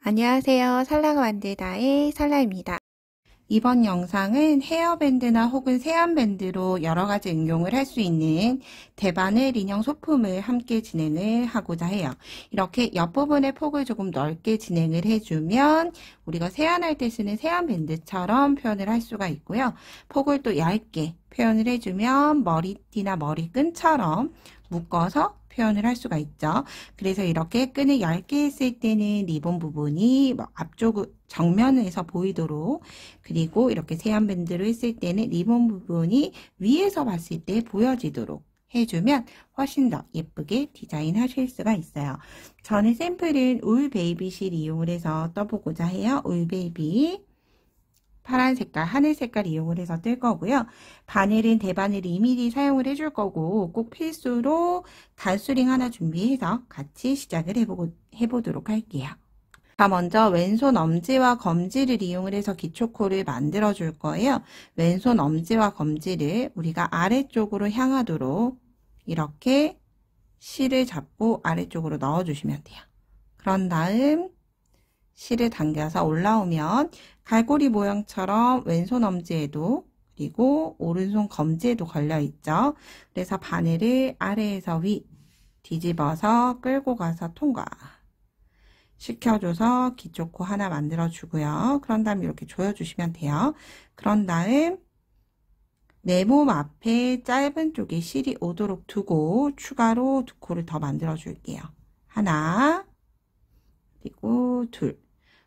안녕하세요. 살라가 만들다의 살라입니다. 이번 영상은 헤어밴드나 혹은 세안밴드로 여러가지 응용을 할 수 있는 대바늘 인형 소품을 함께 진행을 하고자 해요. 이렇게 옆부분의 폭을 조금 넓게 진행을 해주면 우리가 세안할 때 쓰는 세안밴드처럼 표현을 할 수가 있고요. 폭을 또 얇게 표현을 해주면 머리띠나 머리끈처럼 묶어서 표현을 할 수가 있죠. 그래서 이렇게 끈을 얇게 했을 때는 리본 부분이 앞쪽 정면에서 보이도록, 그리고 이렇게 세안밴드로 했을 때는 리본 부분이 위에서 봤을 때 보여지도록 해주면 훨씬 더 예쁘게 디자인 하실 수가 있어요. 저는 샘플은 울 베이비 실 이용을 해서 떠보고자 해요. 울 베이비 파란 색깔, 하늘 색깔 이용을 해서 뜰 거고요. 바늘은 대바늘 2mm 사용을 해줄 거고, 꼭 필수로 단수링 하나 준비해서 같이 시작을 해보도록 할게요. 자, 먼저 왼손 엄지와 검지를 이용을 해서 기초코를 만들어 줄 거예요. 왼손 엄지와 검지를 우리가 아래쪽으로 향하도록 이렇게 실을 잡고 아래쪽으로 넣어 주시면 돼요. 그런 다음 실을 당겨서 올라오면 갈고리 모양처럼 왼손 엄지에도 그리고 오른손 검지에도 걸려 있죠. 그래서 바늘을 아래에서 위 뒤집어서 끌고 가서 통과 시켜줘서 기초코 하나 만들어 주고요. 그런 다음에 이렇게 조여주시면 돼요. 그런 다음 내 몸 앞에 짧은 쪽에 실이 오도록 두고 추가로 두 코를 더 만들어 줄게요. 하나, 그리고 둘.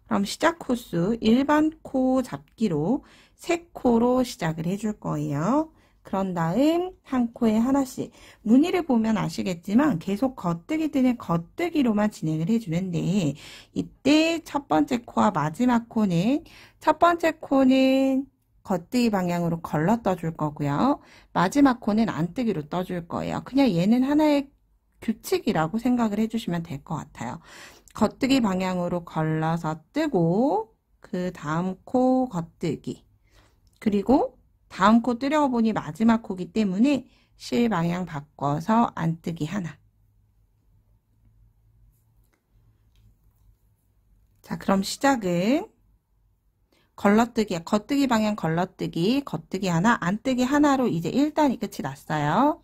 그럼 시작 코수 일반 코 잡기로 3코로 시작을 해줄 거예요. 그런 다음 한 코에 하나씩, 무늬를 보면 아시겠지만 계속 겉뜨기 뜨는 겉뜨기로만 진행을 해주는데, 이때 첫 번째 코와 마지막 코는, 첫 번째 코는 겉뜨기 방향으로 걸러 떠줄 거고요. 마지막 코는 안뜨기로 떠줄 거예요. 그냥 얘는 하나의 규칙이라고 생각을 해주시면 될 것 같아요. 겉뜨기 방향으로 걸러서 뜨고, 그 다음 코 겉뜨기, 그리고 다음 코 뜨려고 보니 마지막 코기 때문에 실 방향 바꿔서 안뜨기 하나. 자, 그럼 시작은 걸러뜨기, 겉뜨기 방향 걸러뜨기, 겉뜨기 하나, 안뜨기 하나로 이제 1단이 끝이 났어요.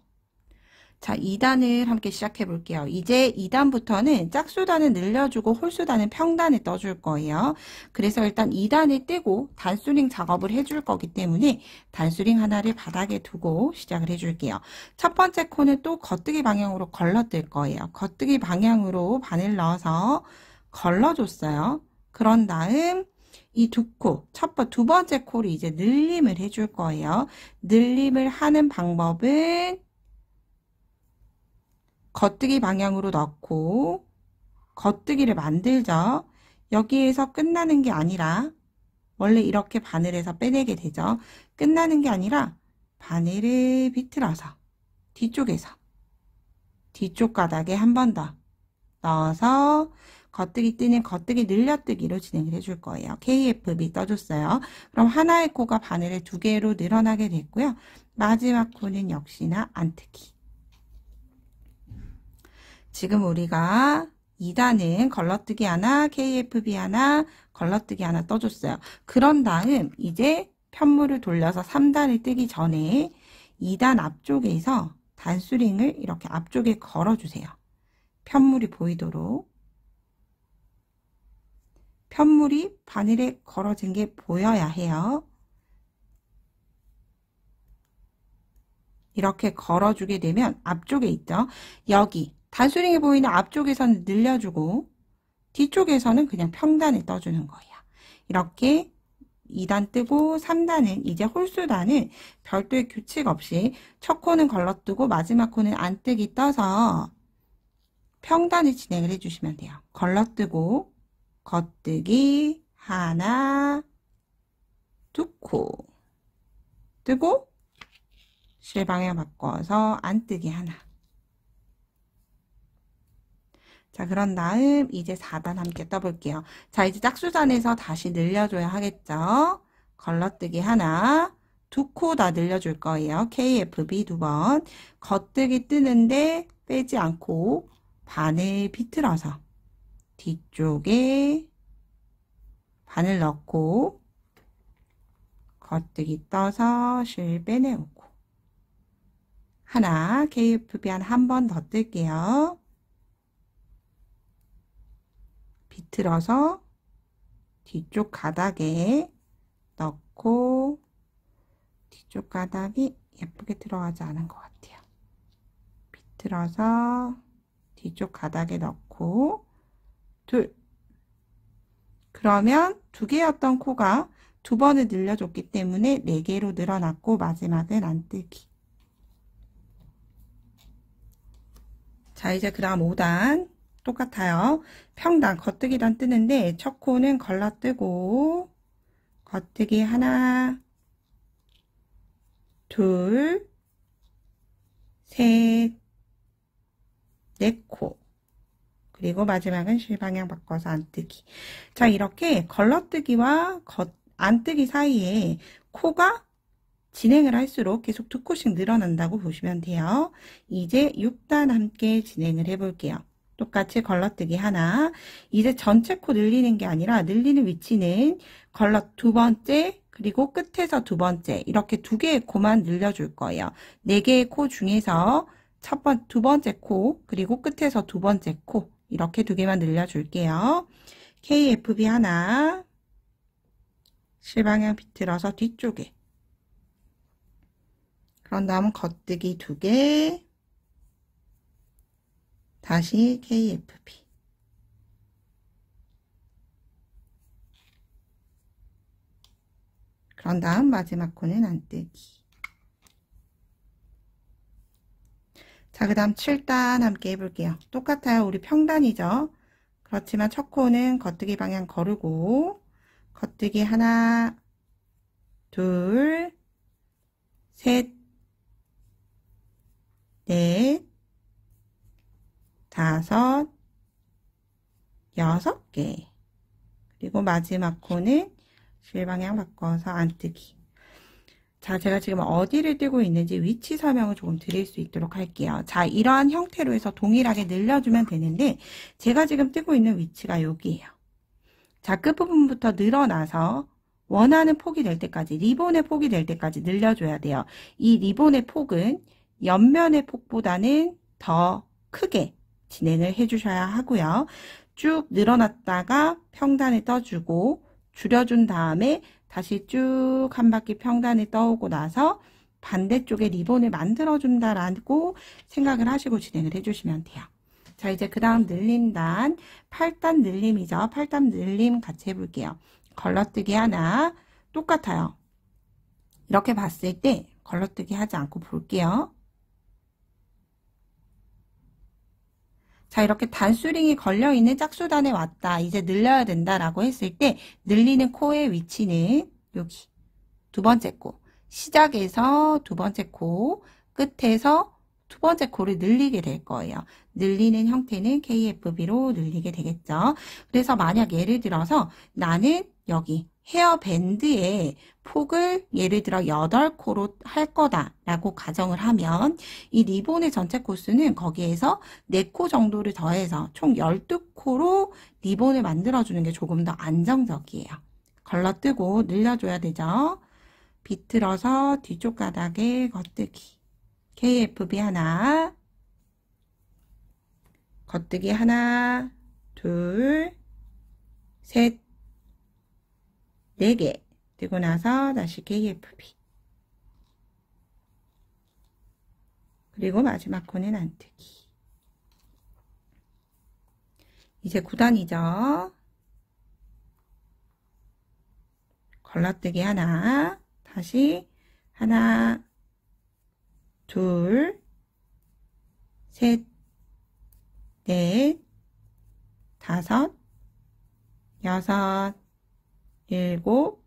자, 2단을 함께 시작해 볼게요. 이제 2단부터는 짝수단을 늘려주고 홀수단은 평단을 떠줄 거예요. 그래서 일단 2단을 떼고 단수링 작업을 해줄 거기 때문에 단수링 하나를 바닥에 두고 시작을 해줄게요. 첫 번째 코는 또 겉뜨기 방향으로 걸러뜰 거예요. 겉뜨기 방향으로 바늘 넣어서 걸러줬어요. 그런 다음 이 두 코, 두 번째 코를 이제 늘림을 해줄 거예요. 늘림을 하는 방법은 겉뜨기 방향으로 넣고 겉뜨기를 만들죠. 여기에서 끝나는 게 아니라, 원래 이렇게 바늘에서 빼내게 되죠. 끝나는 게 아니라 바늘을 비틀어서 뒤쪽에서 뒤쪽 가닥에 한 번 더 넣어서 겉뜨기 뜨는 겉뜨기 늘려뜨기로 진행을 해줄 거예요. KFB 떠줬어요. 그럼 하나의 코가 바늘의 2개로 늘어나게 됐고요. 마지막 코는 역시나 안뜨기. 지금 우리가 2단은 걸러뜨기 하나, KFB 하나, 걸러뜨기 하나 떠줬어요. 그런 다음 이제 편물을 돌려서 3단을 뜨기 전에 2단 앞쪽에서 단수링을 이렇게 앞쪽에 걸어주세요. 편물이 보이도록. 편물이 바늘에 걸어진 게 보여야 해요. 이렇게 걸어주게 되면 앞쪽에 있죠. 여기 단수링이 보이는 앞쪽에서는 늘려주고 뒤쪽에서는 그냥 평단을 떠주는 거예요. 이렇게 2단 뜨고 3단은 이제 홀수단은 별도의 규칙 없이 첫 코는 걸러뜨고 마지막 코는 안뜨기 떠서 평단을 진행을 해주시면 돼요. 걸러뜨고 겉뜨기 하나, 2코 뜨고 실 방향 바꿔서 안뜨기 하나. 자, 그런 다음 이제 4단 함께 떠볼게요. 자, 이제 짝수단에서 다시 늘려줘야 하겠죠. 걸러뜨기 하나, 2코 다 늘려줄 거예요. KFB 2번. 겉뜨기 뜨는데 빼지 않고 바늘 비틀어서 뒤쪽에 바늘 넣고 겉뜨기 떠서 실 빼내오고 하나 KFB 한 번 더 뜰게요. 비틀어서 뒤쪽 가닥에 넣고 뒤쪽 가닥이 예쁘게 들어가지 않은 것 같아요. 비틀어서 뒤쪽 가닥에 넣고 둘. 그러면 두 개였던 코가 두 번을 늘려줬기 때문에 4개로 늘어났고 마지막은 안뜨기. 자, 이제 그 다음 5단 똑같아요. 평단 겉뜨기단 뜨는데 첫 코는 걸러뜨고 겉뜨기 하나 둘 셋 네 코 그리고 마지막은 실방향 바꿔서 안뜨기. 자, 이렇게 걸러뜨기와 안뜨기 사이에 코가 진행을 할수록 계속 2코씩 늘어난다고 보시면 돼요. 이제 6단 함께 진행을 해볼게요. 똑같이 걸러뜨기 하나. 이제 전체 코 늘리는 게 아니라 늘리는 위치는 두 번째 그리고 끝에서 두 번째 이렇게 2개의 코만 늘려줄 거예요. 4개의 코 중에서 두 번째 코 그리고 끝에서 두 번째 코 이렇게 2개만 늘려줄게요. KFB 하나 실방향 비틀어서 뒤쪽에 그런 다음 겉뜨기 2개 다시 KFB 그런 다음 마지막 코는 안뜨기. 자, 그 다음 7단 함께 해볼게요. 똑같아요. 우리 평단이죠. 그렇지만 첫 코는 겉뜨기 방향 거르고 겉뜨기 하나 둘 셋 넷 다섯 6개 그리고 마지막 코는 실방향 바꿔서 안뜨기. 자, 제가 지금 어디를 뜨고 있는지 위치 설명을 조금 드릴 수 있도록 할게요. 자, 이러한 형태로 해서 동일하게 늘려주면 되는데 제가 지금 뜨고 있는 위치가 여기예요. 자, 끝부분부터 늘어나서 원하는 폭이 될 때까지 리본의 폭이 될 때까지 늘려줘야 돼요. 이 리본의 폭은 옆면의 폭보다는 더 크게 진행을 해주셔야 하고요. 쭉 늘어났다가 평단을 떠주고 줄여준 다음에 다시 쭉 한 바퀴 평단을 떠오고 나서 반대쪽에 리본을 만들어준다라고 생각을 하시고 진행을 해주시면 돼요. 자, 이제 그 다음 늘림단 8단 늘림이죠. 8단 늘림 같이 해볼게요. 걸러뜨기 하나 똑같아요. 이렇게 봤을 때 걸러뜨기 하지 않고 볼게요. 자, 이렇게 단수링이 걸려있는 짝수단에 왔다. 이제 늘려야 된다라고 했을 때 늘리는 코의 위치는 여기 두 번째 코. 시작에서 두 번째 코, 끝에서 두 번째 코를 늘리게 될 거예요. 늘리는 형태는 KFB로 늘리게 되겠죠. 그래서 만약 예를 들어서 나는 여기 헤어밴드의 폭을 예를 들어 8코로 할 거다라고 가정을 하면 이 리본의 전체 코수는 거기에서 4코 정도를 더해서 총 12코로 리본을 만들어주는 게 조금 더 안정적이에요. 걸러뜨고 늘려줘야 되죠. 비틀어서 뒤쪽 가닥에 겉뜨기. KFB 하나, 겉뜨기 하나, 둘, 셋, 4개 뜨고 나서 다시 KFB 그리고 마지막 코는 안뜨기. 이제 9단이죠. 걸러뜨기 하나 다시 하나 둘 셋 넷 다섯 여섯 일곱,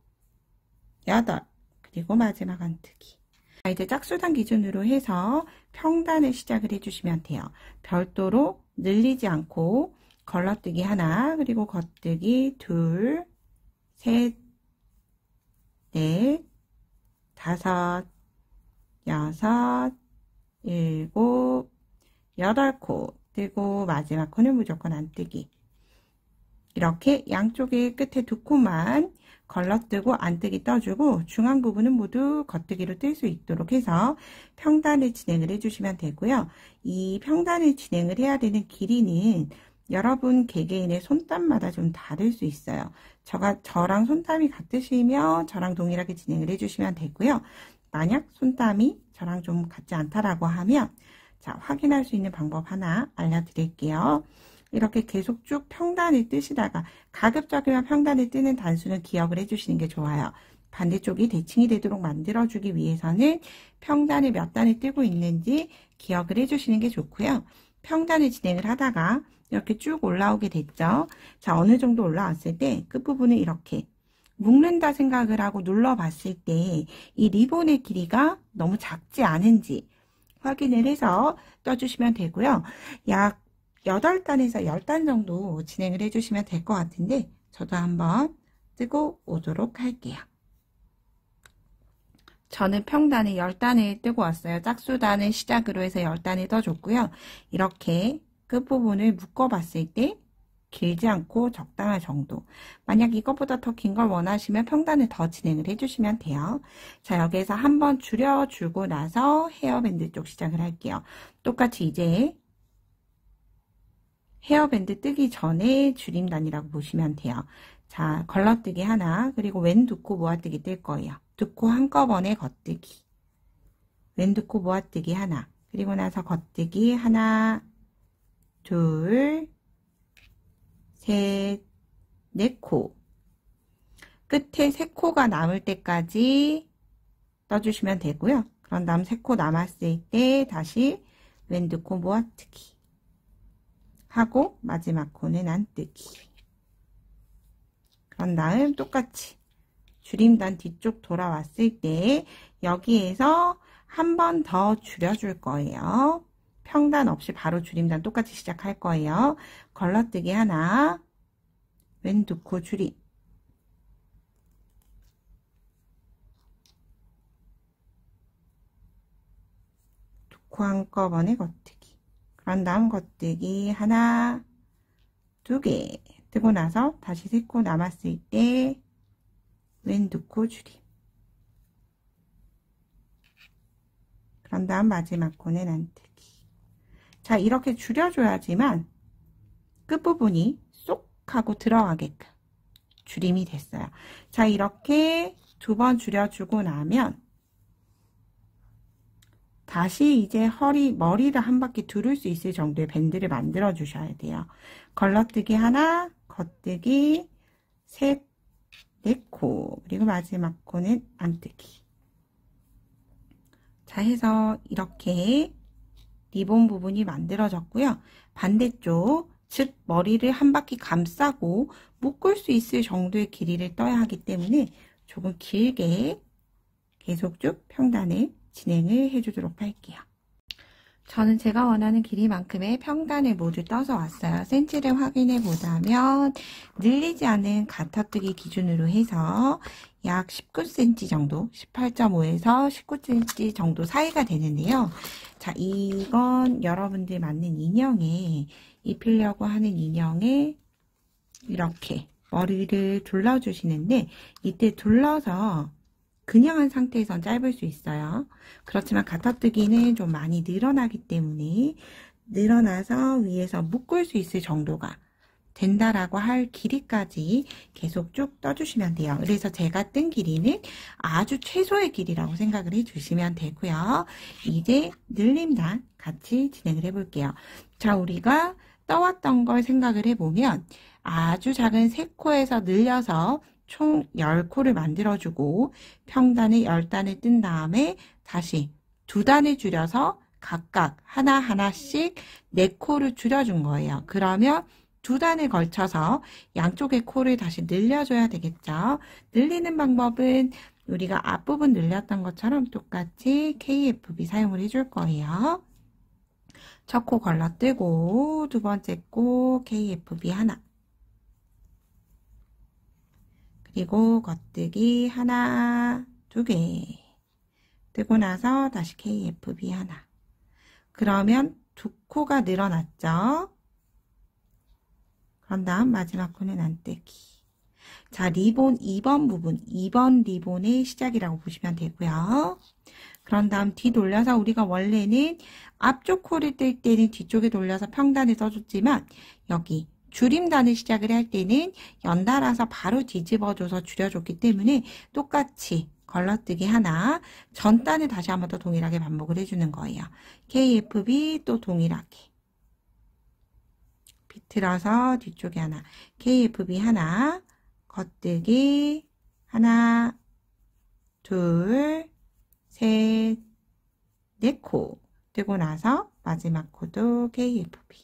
여덟, 그리고 마지막 안뜨기. 자, 이제 짝수단 기준으로 해서 평단을 시작을 해주시면 돼요. 별도로 늘리지 않고 걸러뜨기 하나, 그리고 겉뜨기 둘, 셋, 넷, 다섯, 여섯, 일곱, 8코 뜨고 마지막 코는 무조건 안뜨기. 이렇게 양쪽의 끝에 두 코만 걸러뜨고 안뜨기 떠주고 중앙 부분은 모두 겉뜨기로 뜰 수 있도록 해서 평단을 진행을 해주시면 되고요. 이 평단을 진행을 해야 되는 길이는 여러분 개개인의 손땀마다 좀 다를 수 있어요. 저랑 손땀이 같으시면 저랑 동일하게 진행을 해주시면 되고요. 만약 손땀이 저랑 좀 같지 않다라고 하면 자, 확인할 수 있는 방법 하나 알려드릴게요. 이렇게 계속 쭉 평단을 뜨시다가 가급적이면 평단을 뜨는 단수는 기억을 해주시는 게 좋아요. 반대쪽이 대칭이 되도록 만들어주기 위해서는 평단을 몇 단을 뜨고 있는지 기억을 해주시는 게 좋고요. 평단을 진행을 하다가 이렇게 쭉 올라오게 됐죠. 자, 어느 정도 올라왔을 때 끝부분을 이렇게 묶는다 생각을 하고 눌러봤을 때 이 리본의 길이가 너무 작지 않은지 확인을 해서 떠주시면 되고요. 약 8단에서 10단 정도 진행을 해주시면 될 것 같은데 저도 한번 뜨고 오도록 할게요. 저는 평단을 10단을 뜨고 왔어요. 짝수단을 시작으로 해서 10단을 떠줬고요. 이렇게 끝부분을 묶어봤을 때 길지 않고 적당한 정도. 만약 이것보다 더 긴 걸 원하시면 평단을 더 진행을 해주시면 돼요. 자, 여기에서 한번 줄여주고 나서 헤어밴드 쪽 시작을 할게요. 똑같이 이제 헤어밴드 뜨기 전에 줄임단이라고 보시면 돼요. 자, 걸러뜨기 하나, 그리고 왼 두 코 모아뜨기 뜰 거예요. 두 코 한꺼번에 겉뜨기. 왼 두 코 모아뜨기 하나, 그리고 나서 겉뜨기 하나, 둘, 셋, 네 코. 끝에 세 코가 남을 때까지 떠주시면 되고요. 그런 다음 세 코 남았을 때 다시 왼 두 코 모아뜨기 하고 마지막 코는 안뜨기. 그런 다음 똑같이 줄임단 뒤쪽 돌아왔을 때 여기에서 한 번 더 줄여줄 거예요. 평단 없이 바로 줄임단 똑같이 시작할 거예요. 걸러뜨기 하나, 왼 두 코 줄임, 두 코 한꺼번에 겉뜨기. 그런 다음 겉뜨기 하나, 두 개 뜨고 나서 다시 세 코 남았을 때 왼 두 코 줄임. 그런 다음 마지막 코는 안뜨기. 자, 이렇게 줄여줘야지만 끝부분이 쏙 하고 들어가게끔 줄임이 됐어요. 자, 이렇게 두 번 줄여주고 나면 다시 이제 머리를 한 바퀴 두를 수 있을 정도의 밴드를 만들어 주셔야 돼요. 걸러뜨기 하나, 겉뜨기 셋, 네 코, 그리고 마지막 코는 안뜨기. 자, 해서 이렇게 리본 부분이 만들어졌고요. 반대쪽, 즉 머리를 한 바퀴 감싸고 묶을 수 있을 정도의 길이를 떠야 하기 때문에 조금 길게 계속 쭉 평단을 진행을 해주도록 할게요. 저는 제가 원하는 길이만큼의 평단을 모두 떠서 왔어요. 센치를 확인해 보자면 늘리지 않은 가타뜨기 기준으로 해서 약 19cm 정도, 18.5에서 19cm 정도 사이가 되는데요. 자, 이건 여러분들 맞는 인형에 입히려고 하는 인형에 이렇게 머리를 둘러주시는데 이때 둘러서 그냥 한 상태에선 짧을 수 있어요. 그렇지만 가타뜨기는 좀 많이 늘어나기 때문에 늘어나서 위에서 묶을 수 있을 정도가 된다라고 할 길이까지 계속 쭉 떠주시면 돼요. 그래서 제가 뜬 길이는 아주 최소의 길이라고 생각을 해주시면 되고요. 이제 늘림단 같이 진행을 해볼게요. 자, 우리가 떠왔던 걸 생각을 해보면 아주 작은 3코에서 늘려서 총 10코를 만들어주고 평단을 10단을 뜬 다음에 다시 2단을 줄여서 각각 하나하나씩 4코를 줄여준 거예요. 그러면 2단을 걸쳐서 양쪽의 코를 다시 늘려줘야 되겠죠. 늘리는 방법은 우리가 앞부분 늘렸던 것처럼 똑같이 KFB 사용을 해줄 거예요. 첫 코 걸러뜨고 두 번째 코 KFB 하나, 그리고 겉뜨기 하나, 두 개 뜨고 나서 다시 KFB 하나. 그러면 두 코가 늘어났죠. 그런 다음 마지막 코는 안뜨기. 자, 리본 2번 부분, 2번 리본의 시작이라고 보시면 되고요. 그런 다음 뒤돌려서 우리가 원래는 앞쪽 코를 뜰 때는 뒤쪽에 돌려서 평단을 써줬지만 여기 줄임단을 시작을 할 때는 연달아서 바로 뒤집어줘서 줄여줬기 때문에 똑같이 걸러뜨기 하나, 전단을 다시 한 번 더 동일하게 반복을 해주는 거예요. KFB 또 동일하게 비틀어서 뒤쪽에 하나, KFB 하나, 겉뜨기 하나, 둘, 셋, 네 코 뜨고 나서 마지막 코도 KFB.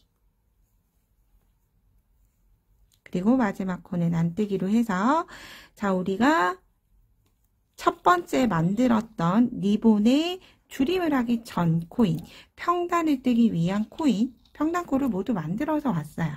그리고 마지막 코는 안뜨기로 해서 자, 우리가 첫 번째 만들었던 리본의 줄임을 하기 전 코인, 평단을 뜨기 위한 코인, 평단코를 모두 만들어서 왔어요.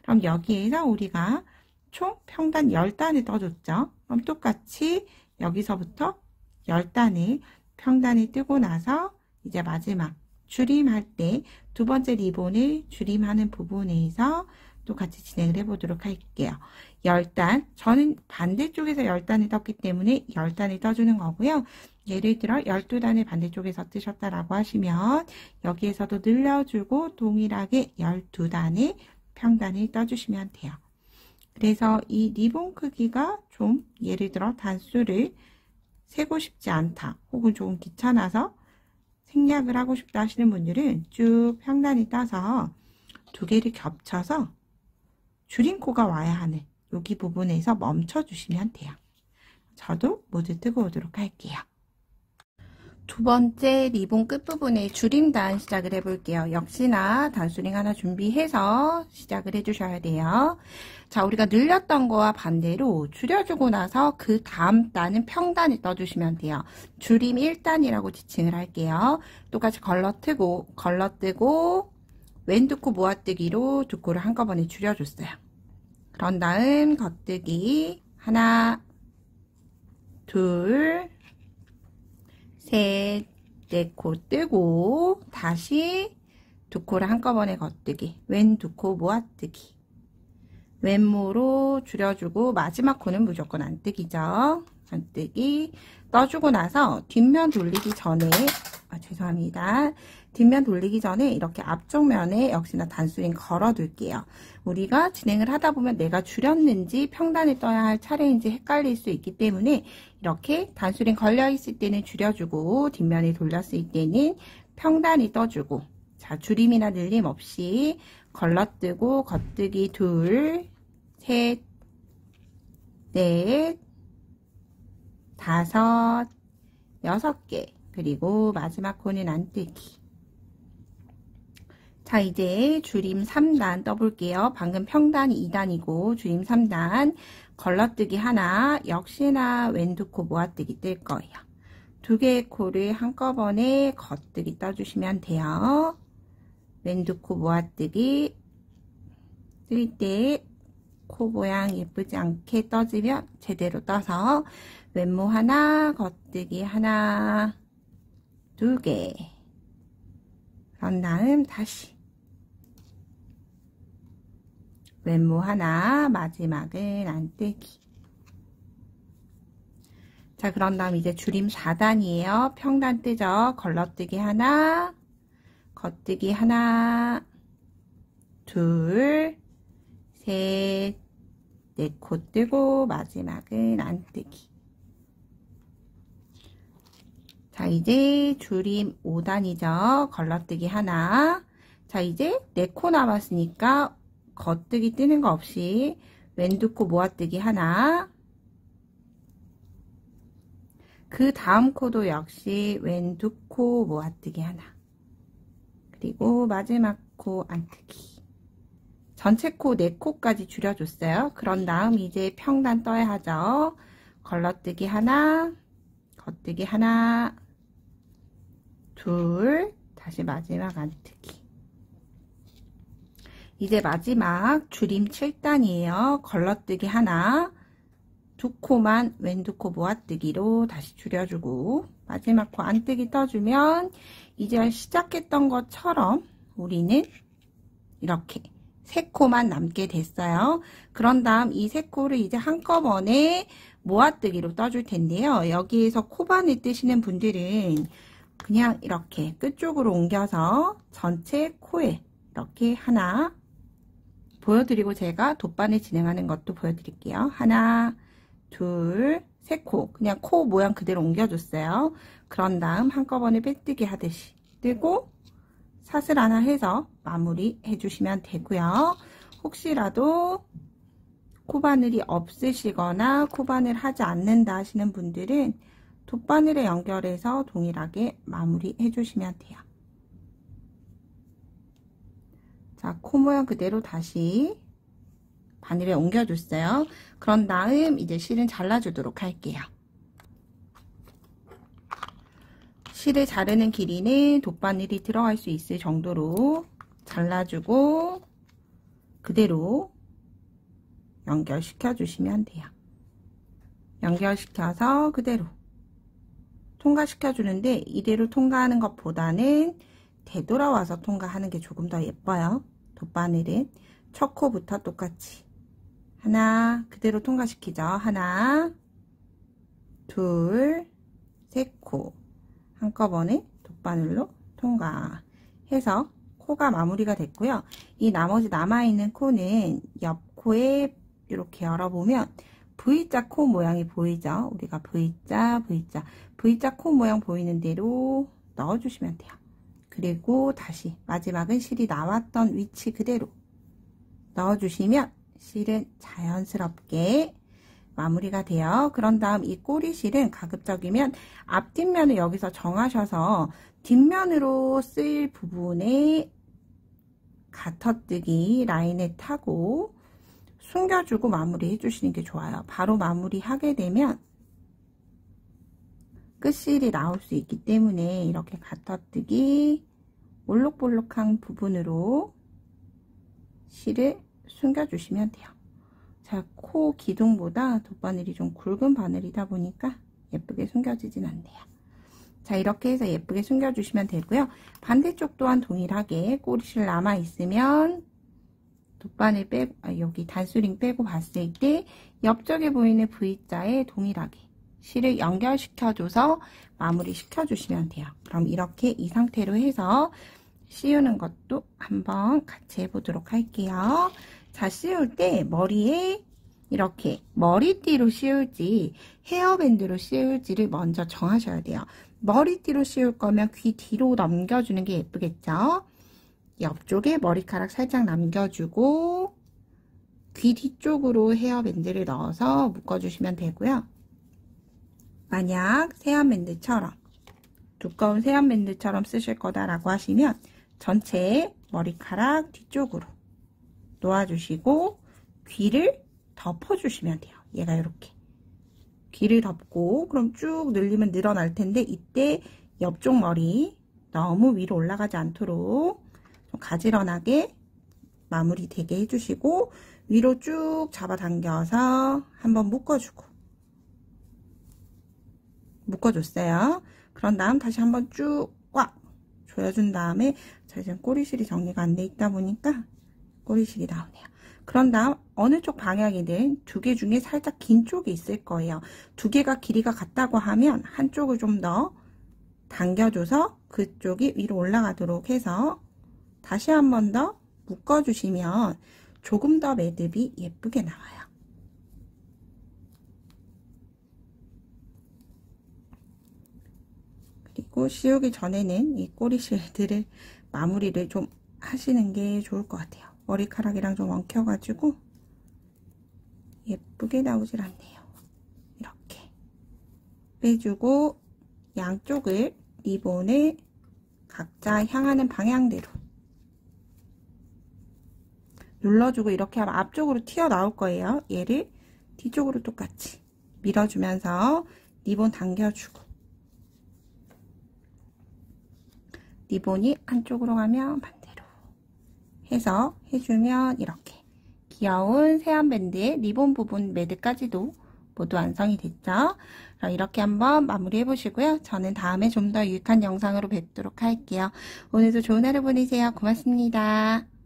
그럼 여기에서 우리가 총 평단 10단을 떠줬죠. 그럼 똑같이 여기서부터 10단을 평단을 뜨고 나서 이제 마지막 줄임할 때 두 번째 리본을 줄임하는 부분에서 또 같이 진행을 해보도록 할게요. 10단, 저는 반대쪽에서 10단을 떴기 때문에 10단을 떠주는 거고요. 예를 들어 12단을 반대쪽에서 뜨셨다라고 하시면 여기에서도 늘려주고 동일하게 12단의 평단을 떠주시면 돼요. 그래서 이 리본 크기가 좀 예를 들어 단수를 세고 싶지 않다 혹은 조금 귀찮아서 생략을 하고 싶다 하시는 분들은 쭉 평단을 따서 두 개를 겹쳐서 줄임코가 와야 하는 여기 부분에서 멈춰 주시면 돼요. 저도 모두 뜨고 오도록 할게요. 두 번째 리본 끝부분에 줄임단 시작을 해볼게요. 역시나 단수링 하나 준비해서 시작을 해주셔야 돼요. 자, 우리가 늘렸던 거와 반대로 줄여주고 나서 그 다음 단은 평단을 떠주시면 돼요. 줄임 1단이라고 지칭을 할게요. 똑같이 걸러뜨고 왼 두 코 모아뜨기로 두 코를 한꺼번에 줄여줬어요. 그런 다음 겉뜨기 하나, 둘, 셋, 네 코 뜨고 다시 두 코를 한꺼번에 겉뜨기, 왼 두 코 모아뜨기, 왼모로 줄여주고 마지막 코는 무조건 안뜨기죠. 안뜨기 떠주고 나서 뒷면 돌리기 전에 죄송합니다. 뒷면 돌리기 전에 이렇게 앞쪽 면에 역시나 단수링 걸어 둘게요. 우리가 진행을 하다 보면 내가 줄였는지 평단을 떠야 할 차례인지 헷갈릴 수 있기 때문에 이렇게 단수링 걸려 있을 때는 줄여주고 뒷면에 돌렸을 때는 평단이 떠주고, 자, 줄임이나 늘림 없이 걸러뜨고 겉뜨기 둘, 셋, 넷, 다섯, 6개, 그리고 마지막 코는 안뜨기. 자, 이제 줄임 3단 떠볼게요. 방금 평단이 2단이고 줄임 3단 걸러뜨기 하나, 역시나 왼 두 코 모아뜨기 뜰 거예요. 두 개의 코를 한꺼번에 겉뜨기 떠주시면 돼요. 왼 두 코 모아뜨기 뜰 때 코 모양 예쁘지 않게 떠지면 제대로 떠서 왼모 하나, 겉뜨기 하나, 두 개. 그런 다음 다시 왼모 하나, 마지막은 안뜨기. 자, 그런 다음 이제 줄임 4단이에요. 평단 뜨죠. 걸러뜨기 하나, 겉뜨기 하나, 둘, 셋, 네 코 뜨고 마지막은 안뜨기. 자, 이제 줄임 5단이죠. 걸러뜨기 하나. 자, 이제 4코 남았으니까 겉뜨기 뜨는 거 없이 왼 두 코 모아뜨기 하나. 그 다음 코도 역시 왼 두 코 모아뜨기 하나. 그리고 마지막 코 안뜨기. 전체 코 4코까지 줄여줬어요. 그런 다음 이제 평단 떠야 하죠. 걸러뜨기 하나, 겉뜨기 하나, 둘, 다시 마지막 안뜨기. 이제 마지막 줄임 7단이에요. 걸러뜨기 하나, 두 코만 왼 두 코 모아뜨기로 다시 줄여주고 마지막 코 안뜨기 떠주면 이제 시작했던 것처럼 우리는 이렇게 3코만 남게 됐어요. 그런 다음 이 3코를 이제 한꺼번에 모아뜨기로 떠줄 텐데요. 여기에서 코바늘 뜨시는 분들은 그냥 이렇게 끝쪽으로 옮겨서 전체 코에 이렇게 하나 보여드리고 제가 돗바늘 진행하는 것도 보여드릴게요. 하나, 둘, 3코. 그냥 코 모양 그대로 옮겨줬어요. 그런 다음 한꺼번에 빼뜨기 하듯이 뜨고 사슬 하나 해서 마무리 해주시면 되고요. 혹시라도 코바늘이 없으시거나 코바늘 하지 않는다 하시는 분들은 돗바늘에 연결해서 동일하게 마무리 해주시면 돼요. 자, 코 모양 그대로 다시 바늘에 옮겨줬어요. 그런 다음 이제 실은 잘라주도록 할게요. 실을 자르는 길이는 돗바늘이 들어갈 수 있을 정도로 잘라주고 그대로 연결시켜 주시면 돼요. 연결시켜서 그대로 통과시켜 주는데 이대로 통과하는 것보다는 되돌아와서 통과하는 게 조금 더 예뻐요. 돗바늘은 첫 코부터 똑같이 하나 그대로 통과시키죠. 하나, 둘, 3코 한꺼번에 돗바늘로 통과해서 코가 마무리가 됐고요. 이 나머지 남아있는 코는 옆 코에 이렇게 열어보면 V자 코 모양이 보이죠? 우리가 V자 코 모양 보이는 대로 넣어주시면 돼요. 그리고 다시 마지막은 실이 나왔던 위치 그대로 넣어주시면 실은 자연스럽게 마무리가 돼요. 그런 다음 이 꼬리실은 가급적이면 앞뒷면을 여기서 정하셔서 뒷면으로 쓸 부분에 가터뜨기 라인에 타고 숨겨주고 마무리 해주시는 게 좋아요. 바로 마무리 하게 되면 끝실이 나올 수 있기 때문에 이렇게 가터뜨기 올록볼록한 부분으로 실을 숨겨주시면 돼요. 자, 코 기둥보다 돗바늘이 좀 굵은 바늘이다 보니까 예쁘게 숨겨지진 않네요. 자, 이렇게 해서 예쁘게 숨겨주시면 되고요. 반대쪽 또한 동일하게 꼬리실 남아있으면 돗바늘 빼고, 여기 단수링 빼고 봤을 때 옆쪽에 보이는 V자에 동일하게 실을 연결시켜줘서 마무리 시켜주시면 돼요. 그럼 이렇게 이 상태로 해서 씌우는 것도 한번 같이 해보도록 할게요. 자, 씌울 때 머리에 이렇게 머리띠로 씌울지 헤어밴드로 씌울지를 먼저 정하셔야 돼요. 머리띠로 씌울 거면 귀 뒤로 넘겨주는 게 예쁘겠죠? 옆쪽에 머리카락 살짝 남겨주고 귀 뒤쪽으로 헤어밴드를 넣어서 묶어주시면 되고요. 만약 세안밴드처럼 두꺼운 세안밴드처럼 쓰실 거다라고 하시면 전체 머리카락 뒤쪽으로 놓아주시고 귀를 덮어주시면 돼요. 얘가 이렇게 귀를 덮고 그럼 쭉 늘리면 늘어날 텐데 이때 옆쪽 머리 너무 위로 올라가지 않도록 좀 가지런하게 마무리되게 해주시고 위로 쭉 잡아당겨서 한번 묶어줬어요. 그런 다음 다시 한번 쭉 꽉 조여준 다음에 자, 지금 꼬리실이 정리가 안 돼 있다 보니까 꼬리실이 나오네요. 그런 다음 어느 쪽 방향이든 두 개 중에 살짝 긴 쪽이 있을 거예요. 두 개가 길이가 같다고 하면 한쪽을 좀 더 당겨줘서 그쪽이 위로 올라가도록 해서 다시 한 번 더 묶어주시면 조금 더 매듭이 예쁘게 나와요. 그리고 씌우기 전에는 이 꼬리실들을 마무리를 좀 하시는 게 좋을 것 같아요. 머리카락이랑 좀 엉켜가지고 예쁘게 나오질 않네요. 이렇게 빼주고 양쪽을 리본을 각자 향하는 방향대로 눌러주고 이렇게 하면 앞쪽으로 튀어나올 거예요. 얘를 뒤쪽으로 똑같이 밀어주면서 리본 당겨주고 리본이 한쪽으로 가면 반대로 해서 해주면 이렇게 귀여운 세안밴드의 리본 부분 매듭까지도 모두 완성이 됐죠. 그럼 이렇게 한번 마무리 해보시고요. 저는 다음에 좀 더 유익한 영상으로 뵙도록 할게요. 오늘도 좋은 하루 보내세요. 고맙습니다.